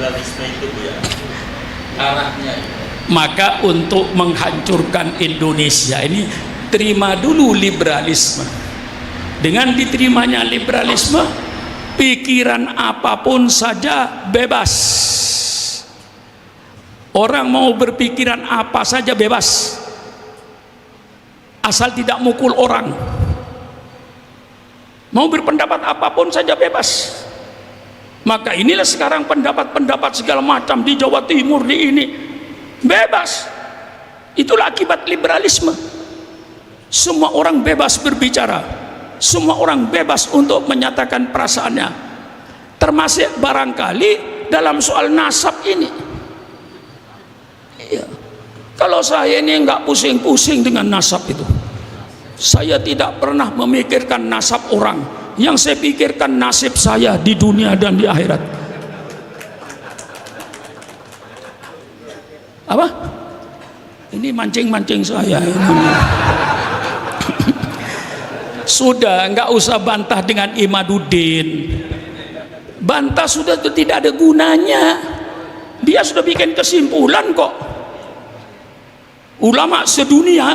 liberalisme itu Bu ya, arahnya itu. Maka untuk menghancurkan Indonesia ini, terima dulu liberalisme. Dengan diterimanya liberalisme, pikiran apapun saja bebas. Orang mau berpikiran apa saja bebas, asal tidak mukul orang. Mau berpendapat apapun saja bebas. Maka inilah sekarang pendapat-pendapat segala macam di Jawa Timur, di ini bebas. Itulah akibat liberalisme. Semua orang bebas berbicara, semua orang bebas untuk menyatakan perasaannya, termasuk barangkali dalam soal nasab ini. Iya. Kalau saya ini nggak pusing-pusing dengan nasab itu, saya tidak pernah memikirkan nasab orang. Yang saya pikirkan nasib saya di dunia dan di akhirat. Apa? Ini mancing-mancing saya ini. Sudah, nggak usah bantah dengan Imaduddin. Bantah sudah tidak ada gunanya. Dia sudah bikin kesimpulan kok. Ulama sedunia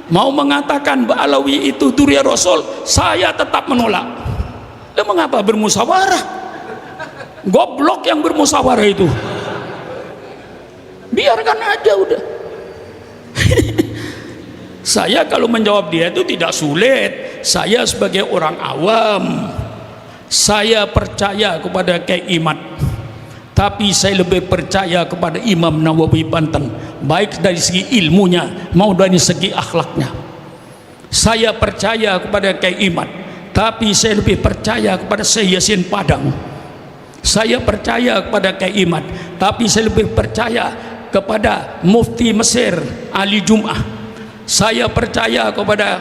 mau mengatakan Ba'alawi itu Duri Rasul, saya tetap menolak. Dan mengapa bermusyawarah? Goblok yang bermusyawarah itu. Biarkan aja udah. Saya kalau menjawab dia itu tidak sulit. Saya sebagai orang awam, saya percaya kepada Kiai Imad, tapi saya lebih percaya kepada Imam Nawawi Banten, baik dari segi ilmunya mau dari segi akhlaknya. Saya percaya kepada Kiai Imad, tapi saya lebih percaya kepada Syekh Yasin Padang. Saya percaya kepada Kiai Imad, tapi saya lebih percaya kepada Mufti Mesir Ali Jum'ah. Saya percaya kepada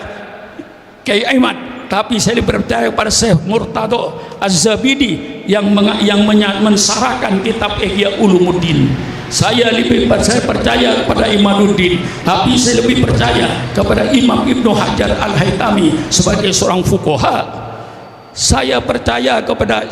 Kiai Imad, tapi saya lebih percaya kepada Syekh Murtado Az-Zabidi yang mensarahkan kitab Ihya Ulumuddin. Saya percaya kepada Imaduddin, tapi saya lebih percaya kepada Imam Ibnu Hajar Al-Haytami sebagai seorang fuqaha. Saya percaya kepada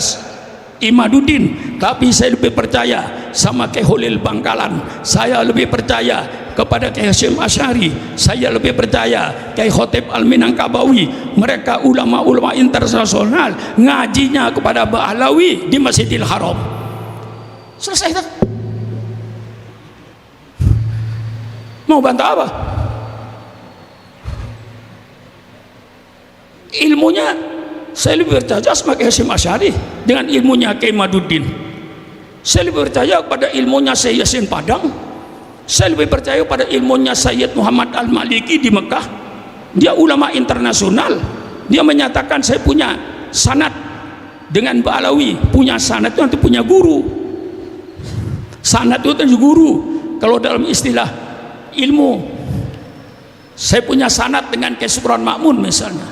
Imaduddin, tapi saya lebih percaya sama Kiai Holil Bangkalan. Saya lebih percaya kepada Kiai Hasyim Asy'ari. Saya lebih percaya Kiai Khotib Al-Minangkabawi. Mereka ulama-ulama internasional ngajinya kepada Ba'alawi di Masjidil Haram. Selesai tak? Mau bantah apa? Ilmunya saya lebih percaya sama Kiai Hasyim Asy'ari dengan ilmunya Kiai Imaduddin. Saya lebih percaya kepada ilmunya Syekh Yasin Padang. Saya lebih percaya pada ilmunya Sayyid Muhammad Al-Maliki di Mekah. Dia ulama internasional. Dia menyatakan saya punya sanad dengan Ba'alawi. Punya sanad itu nanti punya guru. Sanad itu nanti guru. Kalau dalam istilah ilmu, saya punya sanad dengan Kiai Sukron Ma'mun misalnya.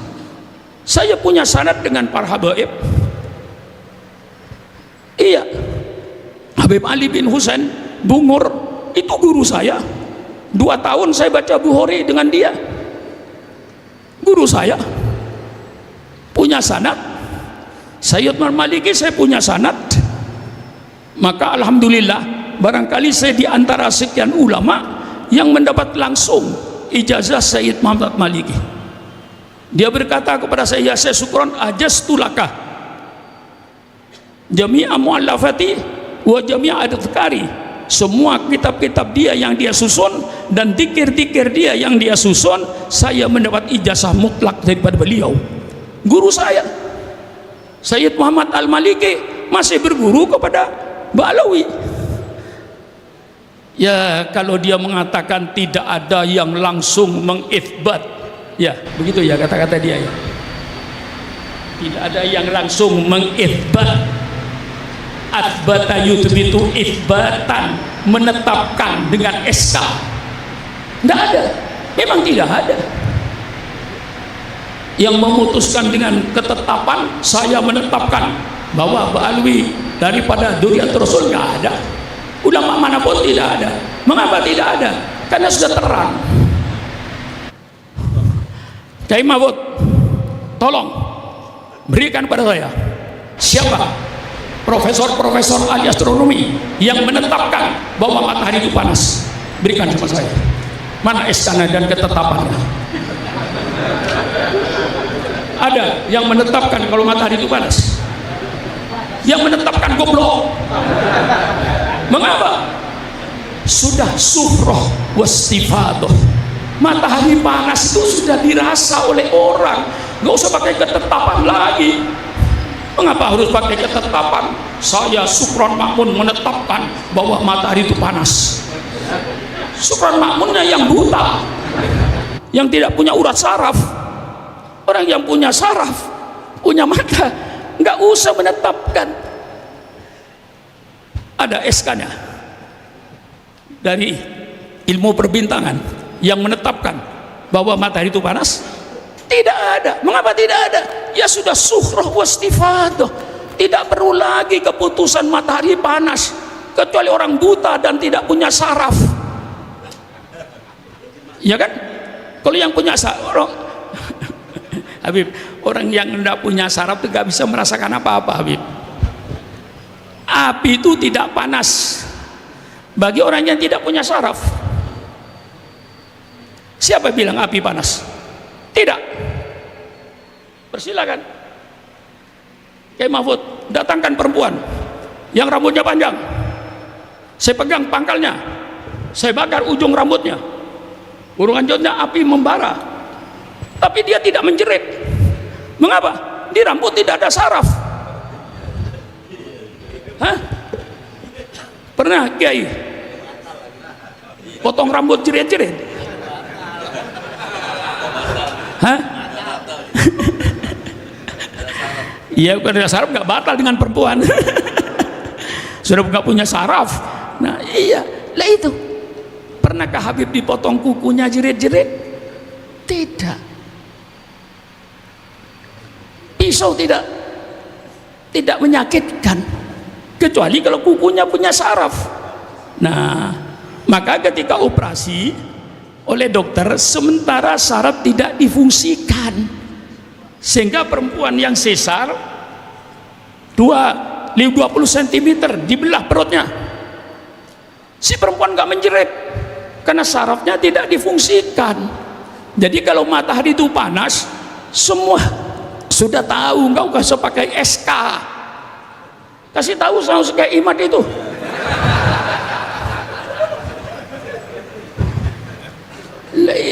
Saya punya sanad dengan para habaib. Iya, Habib Ali bin Husain Bungur itu guru saya. 2 tahun saya baca Bukhari dengan dia. Guru saya punya sanad. Sayyid Maliki saya punya sanad. Maka alhamdulillah, barangkali saya di antara sekian ulama yang mendapat langsung ijazah Sayyid Muhammad Maliki. Dia berkata kepada saya, Syekh Sukron, ajastulaka jami'a mu'allafati wa jami'a adhkari. Semua kitab-kitab dia yang dia susun dan dikir-dikir dia yang dia susun, saya mendapat ijazah mutlak daripada beliau. Guru saya Sayyid Muhammad Al-Maliki masih berguru kepada Ba'alawi. Ya, kalau dia mengatakan tidak ada yang langsung mengithbat, ya begitu ya kata-kata dia ya. Tidak ada yang langsung mengithbat. Athbata yuthbitu ithbatan, menetapkan dengan SK. Tidak ada, memang tidak ada. Yang memutuskan dengan ketetapan, saya menetapkan bahwa Ba'alawi daripada Dzurriyyah Rasul, nggak ada. Ulama manapun tidak ada. Mengapa tidak ada? Karena sudah terang. Kiai Mahfud, tolong berikan pada saya siapa profesor-profesor ahli astronomi yang menetapkan bahwa matahari itu panas. Berikan sama saya. Mana SK-nya dan ketetapannya? Ada yang menetapkan kalau matahari itu panas? Yang menetapkan goblok. Mengapa? Sudah suhroh wastifadoh. Matahari panas itu sudah dirasa oleh orang, nggak usah pakai ketetapan lagi. Mengapa harus pakai ketetapan? Saya Sukron Makmun menetapkan bahwa matahari itu panas. Sukron Makmunnya yang buta, yang tidak punya urat saraf. Orang yang punya saraf, punya mata, nggak usah menetapkan. Ada SK-nya dari ilmu perbintangan yang menetapkan bahwa matahari itu panas. Tidak ada. Mengapa tidak ada? Ya sudah suhroh wastifadoh. Tidak perlu lagi keputusan matahari panas kecuali orang buta dan tidak punya saraf. Ya kan? Kalau yang punya saraf, Habib, orang yang tidak punya saraf itu gak bisa merasakan apa-apa, Habib. Api itu tidak panas bagi orang yang tidak punya saraf. Siapa bilang api panas? Tidak. Persilakan Kiai Mahfud, datangkan perempuan yang rambutnya panjang. Saya pegang pangkalnya, saya bakar ujung rambutnya, urungan jauhnya api membara, tapi dia tidak menjerit. Mengapa? Di rambut tidak ada saraf. Hah? Pernah Kiai potong rambut jerit-jerit? Hah? Iya, bukan ada saraf, nggak batal dengan perempuan. Sudah nggak punya saraf. Nah iya, lah itu. Pernahkah Habib dipotong kukunya jerit-jerit? Tidak. Pisau tidak menyakitkan, kecuali kalau kukunya punya saraf. Nah, maka ketika operasi oleh dokter, sementara saraf tidak difungsikan, sehingga perempuan yang sesar 20 cm dibelah perutnya. Si perempuan nggak menjerit karena sarafnya tidak difungsikan. Jadi kalau matahari itu panas, semua sudah tahu, nggak usah pakai SK. Kasih tahu sama kayak Imat itu.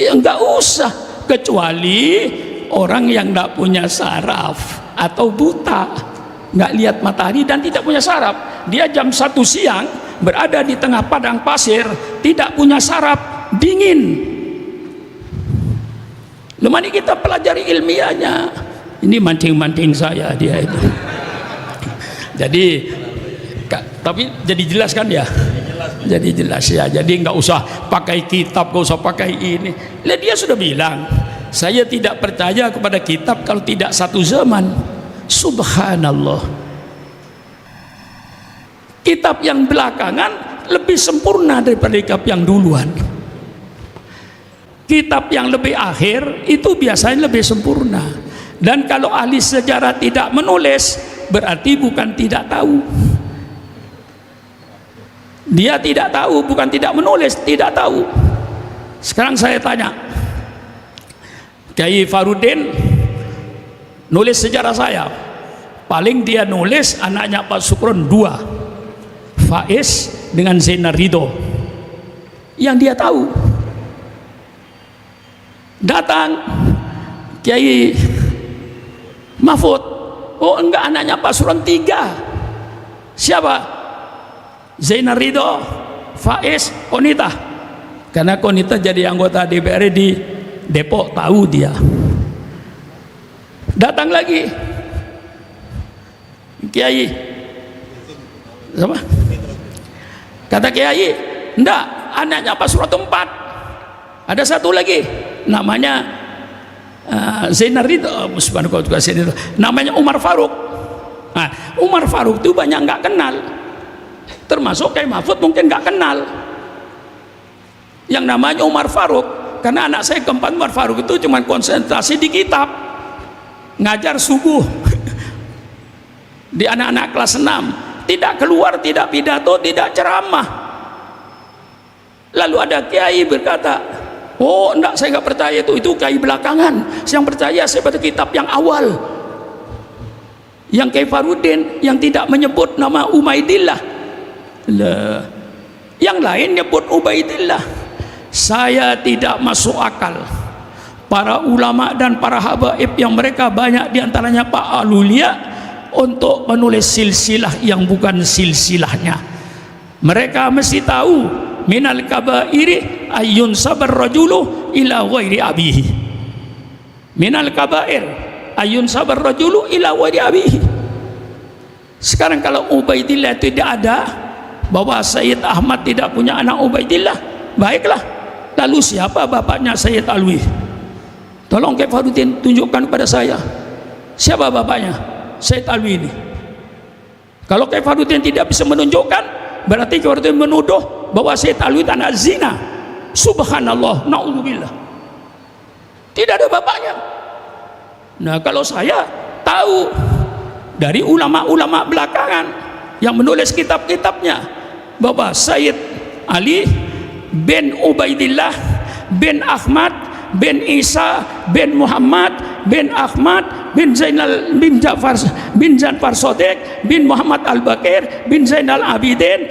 Nggak usah, kecuali orang yang nggak punya saraf atau buta, nggak lihat matahari dan tidak punya saraf. Dia jam 1 siang berada di tengah padang pasir, tidak punya saraf, dingin. Lemari kita pelajari ilmiahnya. Ini mancing-mancing saya dia itu. Jadi tapi jadi jelas kan ya? Jadi jelas ya. Jadi nggak usah pakai kitab, nggak usah pakai ini. Lihat, dia sudah bilang, saya tidak percaya kepada kitab kalau tidak satu zaman. Subhanallah. Kitab yang belakangan lebih sempurna daripada kitab yang duluan. Kitab yang lebih akhir itu biasanya lebih sempurna. Dan kalau ahli sejarah tidak menulis, berarti bukan tidak tahu. Dia tidak tahu, bukan tidak menulis, tidak tahu. Sekarang saya tanya, Kiai Farudin nulis sejarah saya, paling dia nulis anaknya Pak Sukron 2, Faiz dengan Zainal Ridho, yang dia tahu. Datang Kiai Mahfud, oh enggak, anaknya Pak Sukron 3, siapa? Zainal Ridho, Faiz, Konita. Karena Konita jadi anggota DPR di Depok, tahu dia. Datang lagi Kiai sama, kata Kiai, enggak, anaknya Pak Surat 4, ada satu lagi namanya Zainal Ridho, namanya Umar Faruk. Nah, Umar Faruk itu banyak nggak kenal, termasuk Kiai Mahfud mungkin nggak kenal yang namanya Umar Faruk, karena anak saya keempat Umar Faruk itu cuma konsentrasi di kitab, ngajar subuh di anak-anak kelas 6, tidak keluar, tidak pidato, tidak ceramah. Lalu ada kiai berkata, oh enggak, saya nggak percaya itu kiai belakangan. Yang percaya saya pada kitab yang awal, yang Kiai Farudin yang tidak menyebut nama Ubaidillah. Yang lain nyebut Ubaidillah. Saya tidak masuk akal para ulama dan para habaib yang mereka banyak diantaranya Pak Alulia untuk menulis silsilah yang bukan silsilahnya. Mereka mesti tahu minal kabairi ayun sabar rajulu ila ghairi abihi. Minal kabair ayun sabar rajulu ila ghairi abihi. Sekarang kalau Ubaidillah tidak ada, bahwa Sayyid Ahmad tidak punya anak Ubaidillah, baiklah, lalu siapa bapaknya Sayyid Alwi? Tolong Kiai Farudin tunjukkan kepada saya siapa bapaknya Sayyid Alwi ini. Kalau Kiai Farudin tidak bisa menunjukkan, berarti Kiai Farudin menuduh bahwa Sayyid Alwi anak zina. Subhanallah, na'udzubillah. Tidak ada bapaknya. Nah, kalau saya tahu dari ulama-ulama belakangan yang menulis kitab-kitabnya bahwa Sayyid Ali bin Ubaidillah bin Ahmad bin Isa bin Muhammad bin Ahmad bin Zainal bin Ja'far Sodiq bin Muhammad Al-Bakir bin Zainal Abidin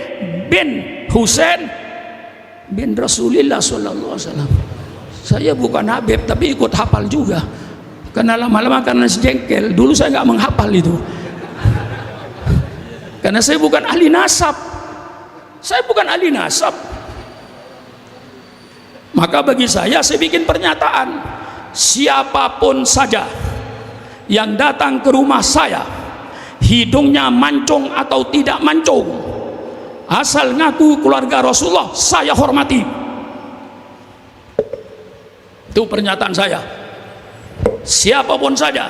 bin Husain bin Rasulullah sallallahu alaihi wasallam. Saya bukan Habib tapi ikut hafal juga, karena lama-lama karena sejengkel. Dulu saya nggak menghafal itu karena saya bukan ahli nasab. Saya bukan ahli nasab. Maka bagi saya bikin pernyataan, siapapun saja yang datang ke rumah saya, hidungnya mancung atau tidak mancung, asal ngaku keluarga Rasulullah, saya hormati. Itu pernyataan saya. Siapapun saja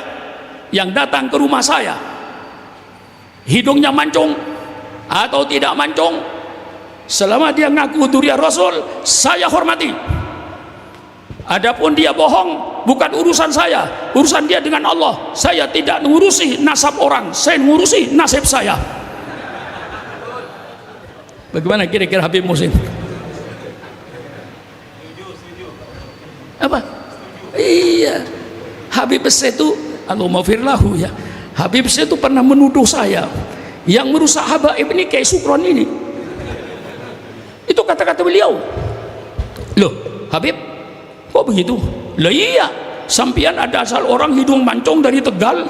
yang datang ke rumah saya, hidungnya mancung atau tidak mancung, selama dia ngaku durian Rasul, saya hormati. Adapun dia bohong, bukan urusan saya, urusan dia dengan Allah. Saya tidak ngurusi nasab orang, saya ngurusi nasib saya. Bagaimana kira-kira Habib Muhsin? Apa? Iya, Habib Muhsin itu Allahumma ya. Habib Muhsin itu pernah menuduh saya yang merusak habaib ini kayak Sukron ini. Itu kata-kata beliau. Loh, Habib, kok begitu? Lah iya, sampian ada asal orang hidung mancung dari Tegal,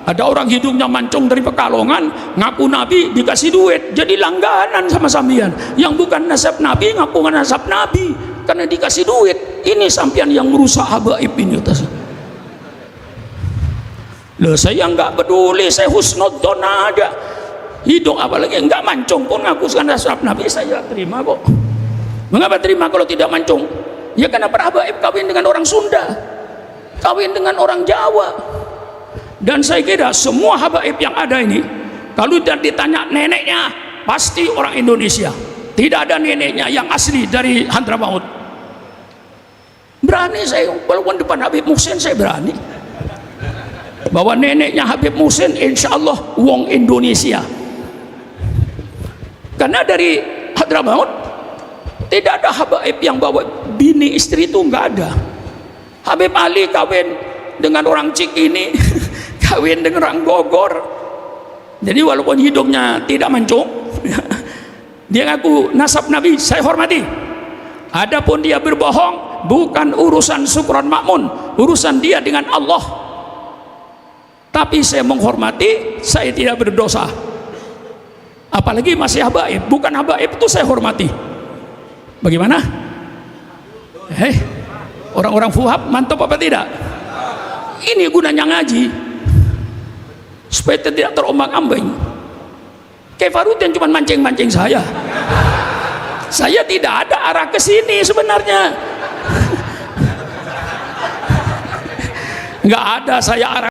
ada orang hidungnya mancung dari Pekalongan, ngaku Nabi, dikasih duit, jadi langganan sama sampian. Yang bukan nasab Nabi ngaku nasab Nabi karena dikasih duit. Ini sampian yang merusak habaib ini. Loh, saya nggak peduli, saya husnudzon aja. Hidung apalagi nggak mancung pun ngaku nasab Nabi, saya terima kok. Mengapa terima kalau tidak mancung? Ya karena para habaib kawin dengan orang Sunda, kawin dengan orang Jawa. Dan saya kira semua habaib yang ada ini, kalau ditanya neneknya, pasti orang Indonesia. Tidak ada neneknya yang asli dari Hadramaut. Berani saya, walaupun depan Habib Muhsin saya berani, bahwa neneknya Habib Muhsin insya Allah wong Indonesia. Karena dari Hadramaut tidak ada habaib yang bawa bini istri, itu nggak ada. Habib Ali kawin dengan orang Cikini, kawin dengan orang Bogor. Jadi walaupun hidungnya tidak mancung, dia ngaku nasab Nabi, saya hormati. Adapun dia berbohong, bukan urusan Sukron Makmun, urusan dia dengan Allah. Tapi saya menghormati, saya tidak berdosa. Apalagi masih habaib, bukan habaib itu saya hormati. Bagaimana? Orang-orang fuhab mantap apa tidak? Ini gunanya ngaji, supaya tidak terombang-ambing. Kiai Farudin cuma mancing-mancing saya. Saya tidak ada arah ke sini sebenarnya. Nggak ada saya arah